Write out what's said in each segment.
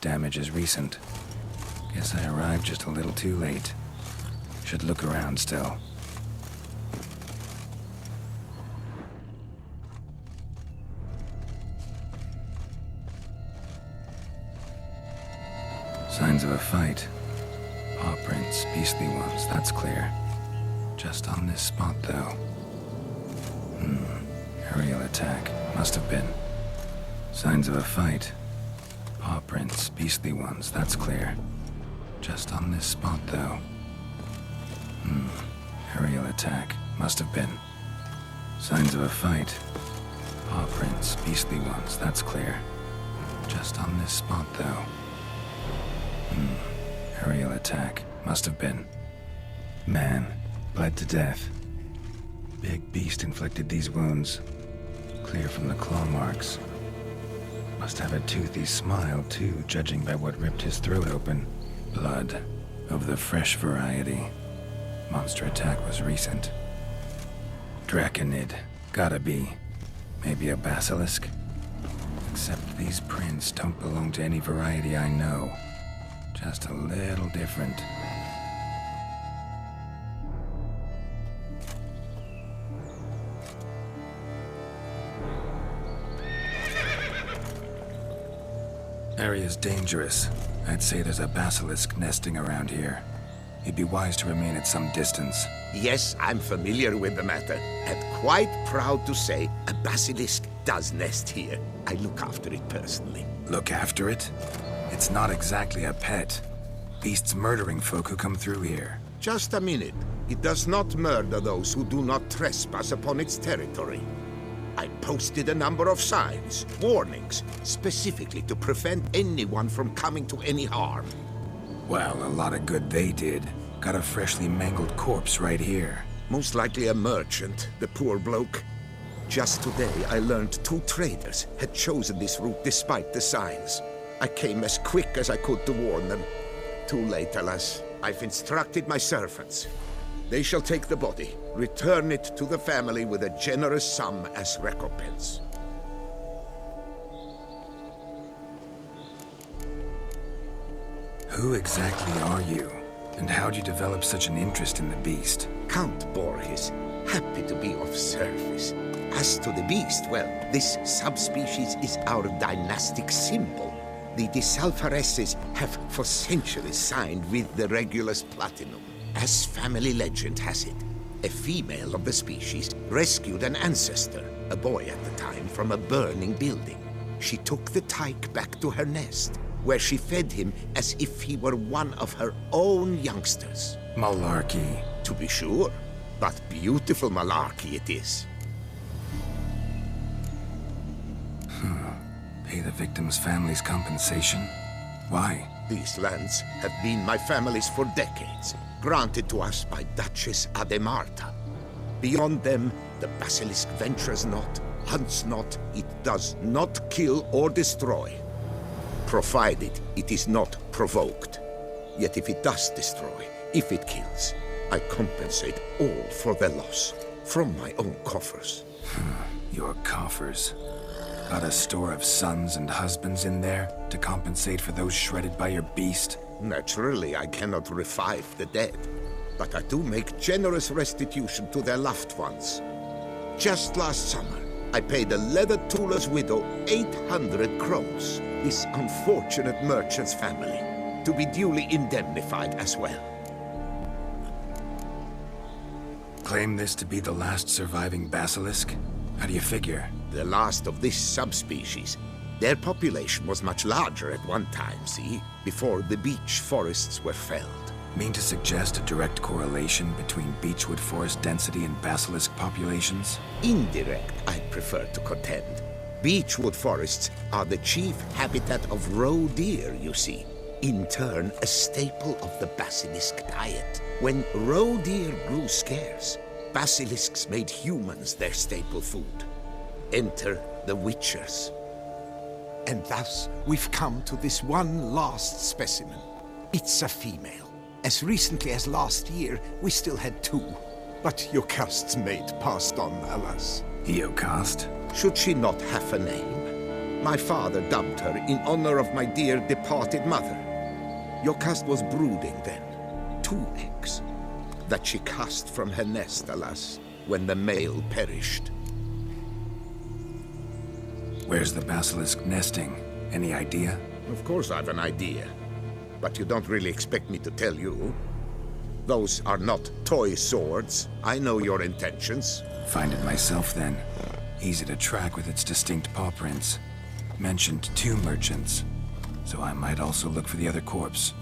Damage is recent. Guess I arrived just a little too late. Should look around still. Signs of a fight. Paw prints, beastly ones, that's clear. Just on this spot, though. Aerial attack. Must have been. Signs of a fight. Paw prints, beastly ones, that's clear. Just on this spot, though. Aerial attack. Must have been. Signs of a fight. Paw prints, beastly ones, that's clear. Just on this spot, though. Aerial attack. Must have been. Man, bled to death. Big beast inflicted these wounds. Clear from the claw marks. Must have a toothy smile, too, judging by what ripped his throat open. Blood. Of the fresh variety. Monster attack was recent. Draconid. Gotta be. Maybe a basilisk? Except these prints don't belong to any variety I know. Just a little different. Area's dangerous. I'd say there's a basilisk nesting around here. It'd be wise to remain at some distance. Yes, I'm familiar with the matter, and quite proud to say a basilisk does nest here. I look after it personally. Look after it? It's not exactly a pet. Beast's murdering folk who come through here. Just a minute. It does not murder those who do not trespass upon its territory. I posted a number of signs, warnings, specifically to prevent anyone from coming to any harm. Well, a lot of good they did. Got a freshly mangled corpse right here. Most likely a merchant, the poor bloke. Just today, I learned 2 traders had chosen this route despite the signs. I came as quick as I could to warn them. Too late, alas. I've instructed my servants. They shall take the body, return it to the family with a generous sum as recompense. Who exactly are you? And how'd you develop such an interest in the beast? Count Borges, happy to be of service. As to the beast, well, this subspecies is our dynastic symbol. The Disalfareses have for centuries signed with the Regulus Platinum. As family legend has it, a female of the species rescued an ancestor, a boy at the time, from a burning building. She took the tyke back to her nest, where she fed him as if he were one of her own youngsters. Malarkey. To be sure, but beautiful malarkey it is. Pay the victim's family's compensation? Why? These lands have been my family's for decades, granted to us by Duchess Ademarta. Beyond them, the basilisk ventures not, hunts not, it does not kill or destroy. Provided it is not provoked. Yet if it does destroy, if it kills, I compensate all for their loss, from my own coffers. Your coffers. Got a store of sons and husbands in there to compensate for those shredded by your beast? Naturally, I cannot revive the dead, but I do make generous restitution to their loved ones. Just last summer, I paid a leather tooler's widow 800 crowns, this unfortunate merchant's family, to be duly indemnified as well. Claim this to be the last surviving basilisk? How do you figure? The last of this subspecies. Their population was much larger at one time, see? Before the beech forests were felled. Mean to suggest a direct correlation between beechwood forest density and basilisk populations? Indirect, I prefer to contend. Beechwood forests are the chief habitat of roe deer, you see. In turn, a staple of the basilisk diet. When roe deer grew scarce, basilisks made humans their staple food. Enter the witchers. And thus, we've come to this one last specimen. It's a female. As recently as last year, we still had 2. But Jocast's mate passed on, alas. Jocast? Should she not have a name? My father dubbed her in honor of my dear departed mother. Your cast was brooding then. 2 eggs. That she cast from her nest, alas, when the male perished. Where's the basilisk nesting? Any idea? Of course I've an idea. But you don't really expect me to tell you. Those are not toy swords. I know your intentions. Find it myself then. Easy to track with its distinct paw prints. Mentioned 2 merchants, so I might also look for the other corpse.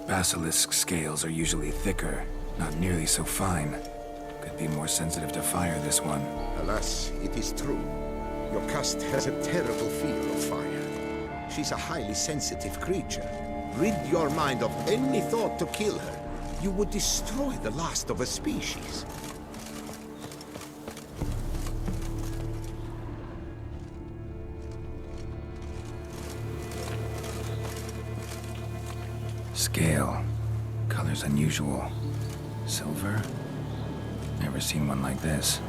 Basilisk scales are usually thicker, not nearly so fine. Could be more sensitive to fire, this one. Alas, it is true. Your cast has a terrible fear of fire. She's a highly sensitive creature. Rid your mind of any thought to kill her. You would destroy the last of a species. Scale. Color's unusual. Silver? Never seen one like this.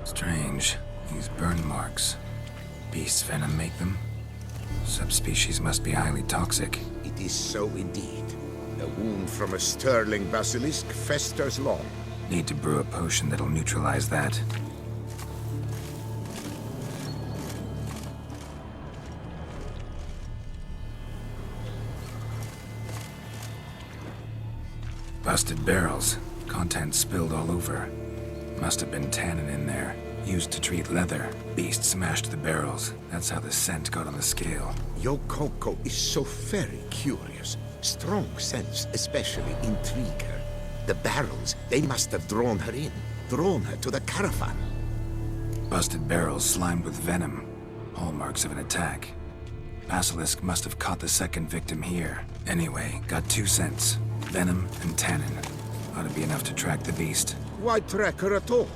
Strange. These burn marks. Beast's venom make them? Subspecies must be highly toxic. It is so indeed. A wound from a sterling basilisk festers long. Need to brew a potion that'll neutralize that. Busted barrels. Contents spilled all over. Must have been tannin in there. Used to treat leather. Beast smashed the barrels. That's how the scent got on the scale. Yokoko is so very curious. Strong scents especially intrigue her. The barrels, they must have drawn her in. Drawn her to the caravan. Busted barrels slimed with venom. Hallmarks of an attack. Basilisk must have caught the second victim here. Anyway, got 2 scents. Venom and tannin. Ought to be enough to track the beast. Why track her at all?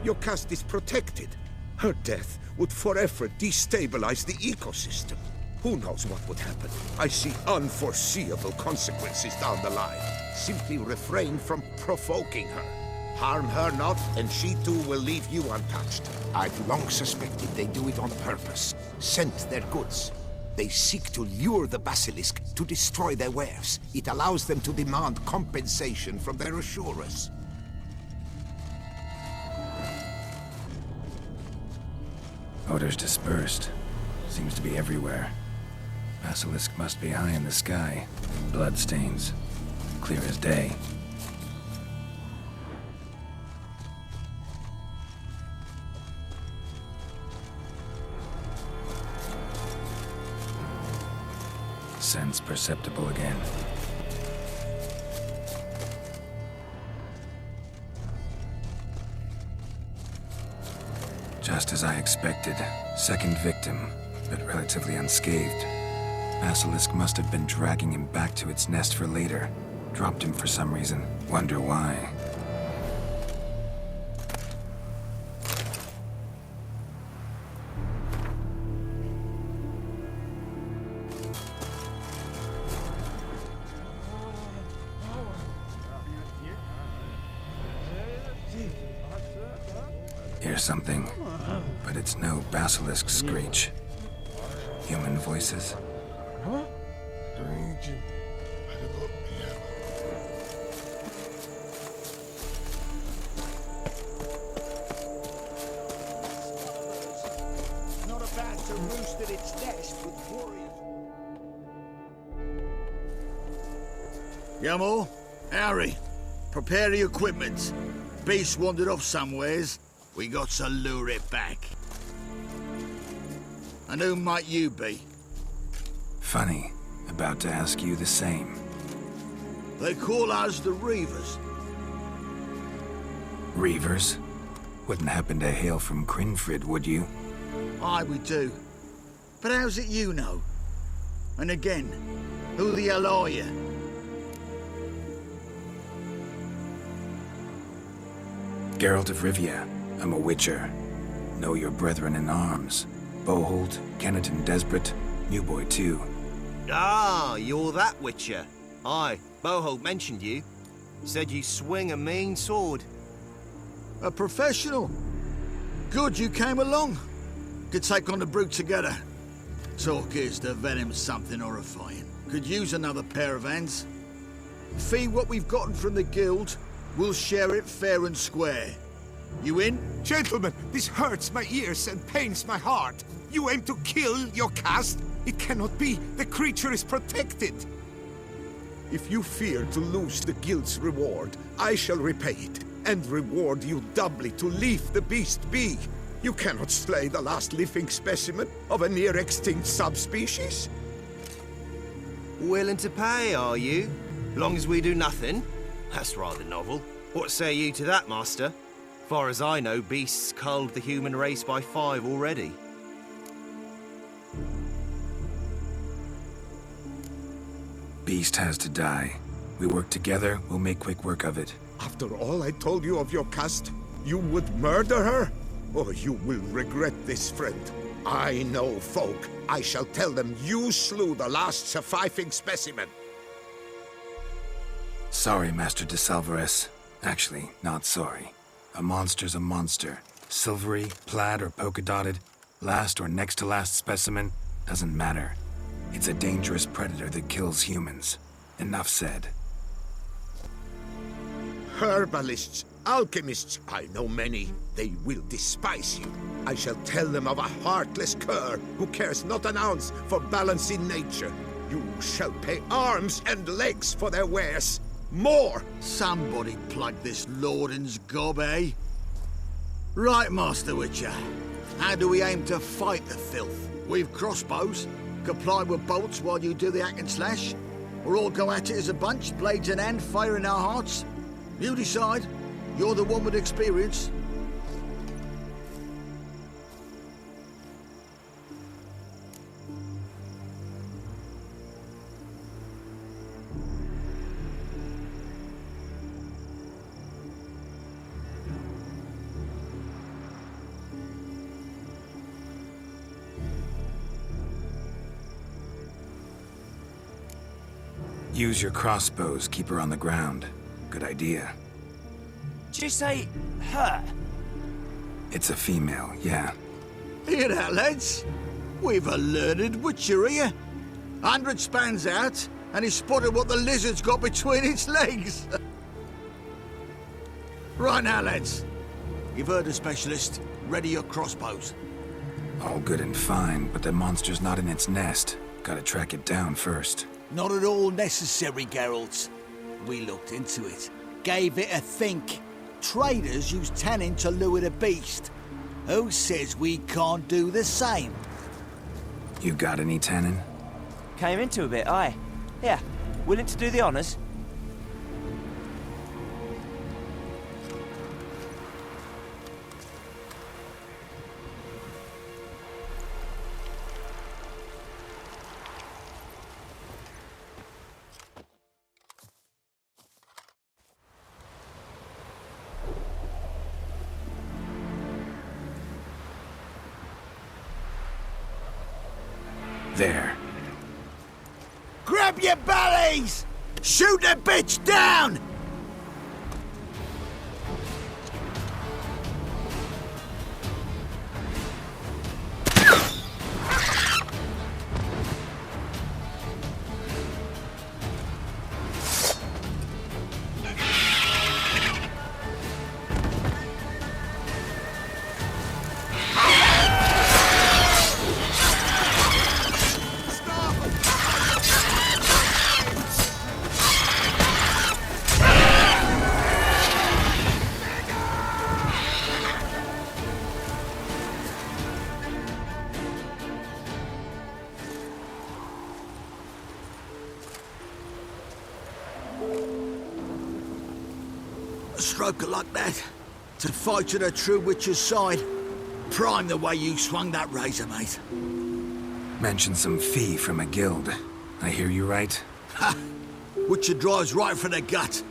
Your caste is protected. Her death would forever destabilize the ecosystem. Who knows what would happen? I see unforeseeable consequences down the line. Simply refrain from provoking her. Harm her not, and she too will leave you untouched. I've long suspected they do it on purpose. Scent their goods. They seek to lure the basilisk to destroy their wares. It allows them to demand compensation from their assurers. Odors dispersed. Seems to be everywhere. Basilisk must be high in the sky. Blood stains. Clear as day. Sense perceptible again. Just as I expected. Second victim, but relatively unscathed. Basilisk must have been dragging him back to its nest for later. Dropped him for some reason. Wonder why. Hear something, but it's no basilisk screech. Human voices? Not about to roost at its nest with warriors. Yamo, Harry, prepare the equipment. Beast wandered off somewheres. We got to lure it back. And who might you be? Funny. About to ask you the same. They call us the Reavers. Reavers? Wouldn't happen to hail from Crinfrid, would you? Aye, we do. But how's it you know? And again, who the hell are you? Geralt of Rivia. I'm a witcher. Know your brethren in arms. Boholt, Kenneton Desperate, New Boy too. Ah, you're that witcher. Aye, Boholt mentioned you. Said you swing a mean sword. A professional. Good you came along. Could take on the brute together. Talk is the venom's something horrifying. Could use another pair of hands. Fee what we've gotten from the guild, we'll share it fair and square. You in? Gentlemen, this hurts my ears and pains my heart. You aim to kill your caste? It cannot be. The creature is protected. If you fear to lose the guild's reward, I shall repay it, and reward you doubly to leave the beast be. You cannot slay the last living specimen of a near-extinct subspecies. Willing to pay, are you? Long as we do nothing? That's rather novel. What say you to that, master? Far as I know, beasts culled the human race by 5 already. Beast has to die. We work together, we'll make quick work of it. After all I told you of your caste, you would murder her? Or you will regret this, friend. I know folk. I shall tell them you slew the last surviving specimen. Sorry, Master de Salvarez. Actually, not sorry. A monster's a monster. Silvery, plaid, or polka-dotted, last or next to last specimen, doesn't matter. It's a dangerous predator that kills humans. Enough said. Herbalists, alchemists, I know many. They will despise you. I shall tell them of a heartless cur who cares not an ounce for balance in nature. You shall pay arms and legs for their wares. More! Somebody plug this Lorden's gob, eh? Right, Master Witcher. How do we aim to fight the filth? We've crossbows. Comply with bolts while you do the hack and slash? Or all go at it as a bunch, blades in hand, fire in our hearts? You decide. You're the one with experience. Use your crossbows, keep her on the ground. Good idea. Did you say her? It's a female, yeah. Hear that, lads? We've a learned witcher here. 100 spans out, and he spotted what the lizard's got between its legs. Right now, lads. You've heard the specialist. Ready your crossbows. All good and fine, but the monster's not in its nest. Gotta track it down first. Not at all necessary, Geralt. We looked into it. Gave it a think. Traders use tannin to lure the beast. Who says we can't do the same? You got any tannin? Came into a bit, aye. Yeah, willing to do the honours? There. Grab your bellies! Shoot the bitch down! A stroke like that, to fight at a true witcher's side. Prime the way you swung that razor, mate. Mentioned some fee from a guild. I hear you right? Ha! Witcher drives right for the gut.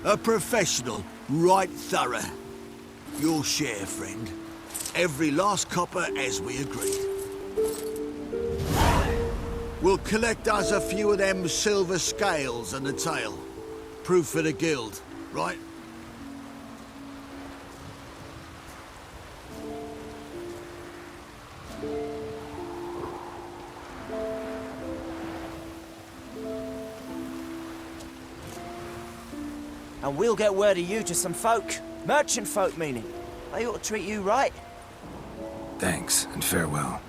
A professional, right thorough. Your share, friend. Every last copper as we agreed. We'll collect us a few of them silver scales and the tail. Proof for the guild, right? And we'll get word of you to some folk. Merchant folk, meaning. They ought to treat you right. Thanks, and farewell.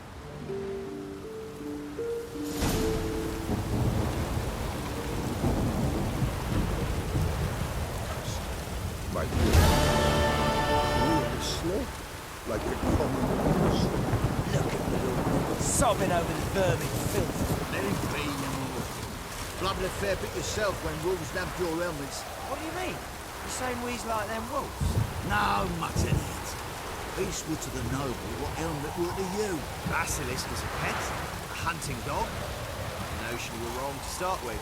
My dear, slow, like a common horse. Look at you, sobbing over the vermin filth. Let him be, you more. Blubber a fair bit yourself when wolves lamp your helmets. What do you mean? You saying we's like them wolves? No, mutton it. Beast were to the noble what helmet were to you. Basilisk was a pet, a hunting dog. A notion you were wrong to start with.